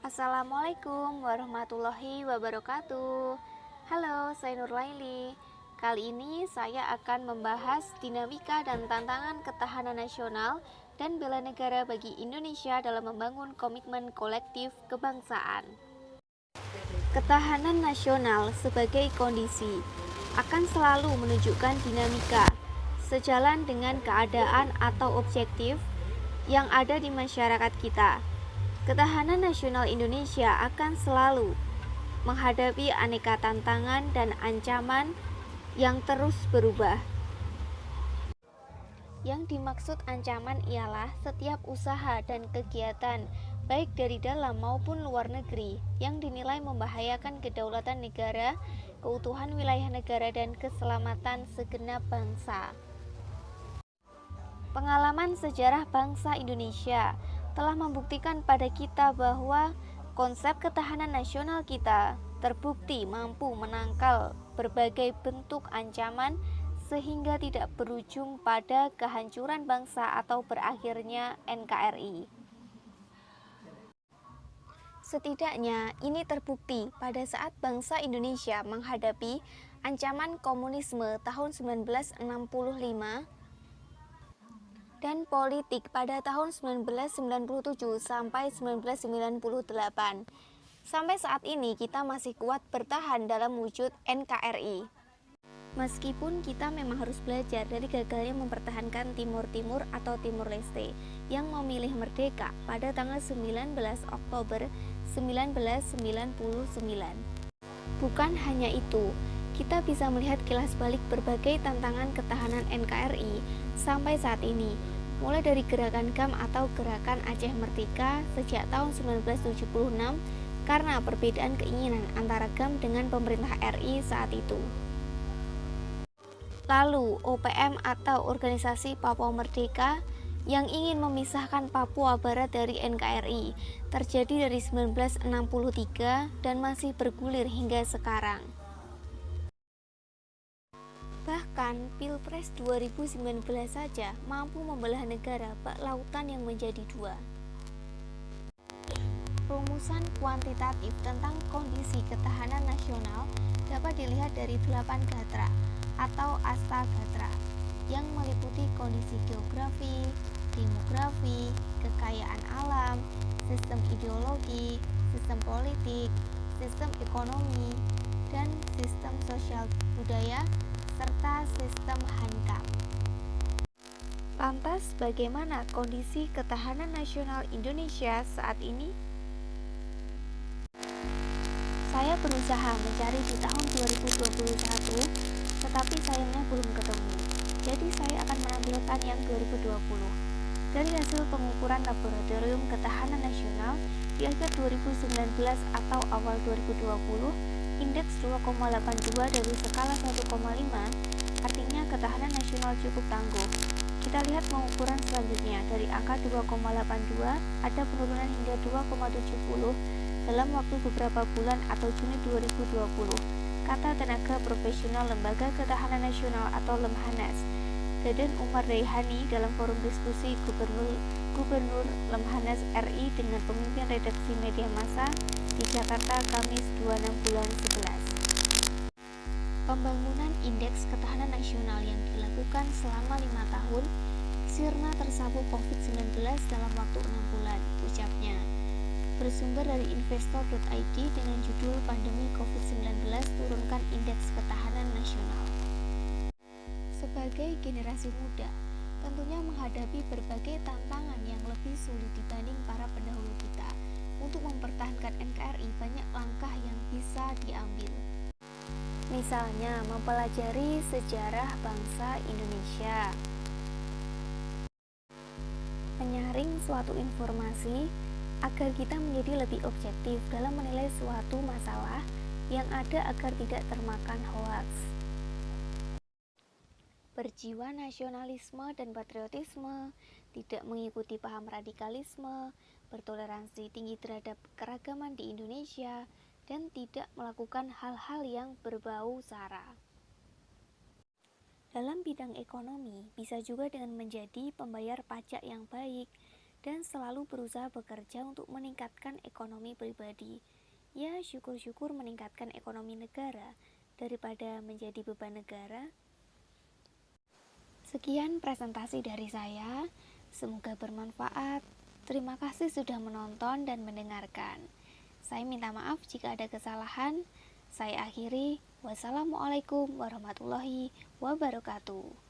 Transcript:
Assalamualaikum warahmatullahi wabarakatuh. Halo, saya Nurlaili. Kali ini saya akan membahas dinamika dan tantangan ketahanan nasional dan bela negara bagi Indonesia dalam membangun komitmen kolektif kebangsaan. Ketahanan nasional sebagai kondisi akan selalu menunjukkan dinamika sejalan dengan keadaan atau objektif yang ada di masyarakat kita. Ketahanan nasional Indonesia akan selalu menghadapi aneka tantangan dan ancaman yang terus berubah. Yang dimaksud ancaman ialah setiap usaha dan kegiatan, baik dari dalam maupun luar negeri, yang dinilai membahayakan kedaulatan negara, keutuhan wilayah negara, dan keselamatan segenap bangsa. Pengalaman sejarah bangsa Indonesia telah membuktikan pada kita bahwa konsep ketahanan nasional kita terbukti mampu menangkal berbagai bentuk ancaman sehingga tidak berujung pada kehancuran bangsa atau berakhirnya NKRI. Setidaknya ini terbukti pada saat bangsa Indonesia menghadapi ancaman komunisme tahun 1965 dan politik pada tahun 1997 sampai 1998. Sampai saat ini kita masih kuat bertahan dalam wujud NKRI. Meskipun kita memang harus belajar dari gagalnya mempertahankan Timur Timur atau Timur Leste yang memilih merdeka pada tanggal 19 Oktober 1999. Bukan hanya itu, kita bisa melihat kilas balik berbagai tantangan ketahanan NKRI sampai saat ini, mulai dari gerakan GAM atau Gerakan Aceh Merdeka sejak tahun 1976 karena perbedaan keinginan antara GAM dengan pemerintah RI saat itu. Lalu OPM atau Organisasi Papua Merdeka yang ingin memisahkan Papua Barat dari NKRI terjadi dari 1963 dan masih bergulir hingga sekarang. Bahkan Pilpres 2019 saja mampu membelah negara bak lautan yang menjadi dua. Rumusan kuantitatif tentang kondisi ketahanan nasional dapat dilihat dari 8 gatra atau asta gatra yang meliputi kondisi geografi, demografi, kekayaan alam, sistem ideologi, sistem politik, sistem ekonomi, dan sistem sosial budaya, serta sistem hankam. Lantas, bagaimana kondisi ketahanan nasional Indonesia saat ini? Saya berusaha mencari di tahun 2021, tetapi sayangnya belum ketemu. Jadi saya akan menampilkan yang 2020. Dari hasil pengukuran Laboratorium Ketahanan Nasional di akhir 2019 atau awal 2020, indeks 2,82 dari skala 1,5 artinya ketahanan nasional cukup tangguh. Kita lihat pengukuran selanjutnya. Dari angka 2,82 ada penurunan hingga 2,70 dalam waktu beberapa bulan atau Juni 2020, kata tenaga profesional Lembaga Ketahanan Nasional atau Lemhanas, Deden Umar Daihani dalam forum diskusi Gubernur Lemhanas RI dengan pemimpin redaksi media massa di Jakarta Kamis 26 bulan 11. Pembangunan indeks ketahanan nasional yang dilakukan selama 5 tahun sirna tersapu COVID-19 dalam waktu 6 bulan, ucapnya. Bersumber dari investor.id dengan judul Pandemi COVID-19 turunkan indeks ketahanan nasional. Sebagai generasi muda, tentunya menghadapi berbagai tantangan yang lebih sulit dibanding para pendahulu kita. Untuk mempertahankan NKRI, banyak langkah yang bisa diambil. Misalnya, mempelajari sejarah bangsa Indonesia, menyaring suatu informasi agar kita menjadi lebih objektif dalam menilai suatu masalah yang ada agar tidak termakan hoaks. Berjiwa nasionalisme dan patriotisme, tidak mengikuti paham radikalisme, bertoleransi tinggi terhadap keragaman di Indonesia, dan tidak melakukan hal-hal yang berbau sara. Dalam bidang ekonomi, bisa juga dengan menjadi pembayar pajak yang baik, dan selalu berusaha bekerja untuk meningkatkan ekonomi pribadi. Ya, syukur-syukur meningkatkan ekonomi negara daripada menjadi beban negara. Sekian presentasi dari saya, semoga bermanfaat. Terima kasih sudah menonton dan mendengarkan. Saya minta maaf jika ada kesalahan. Saya akhiri. Wassalamualaikum warahmatullahi wabarakatuh.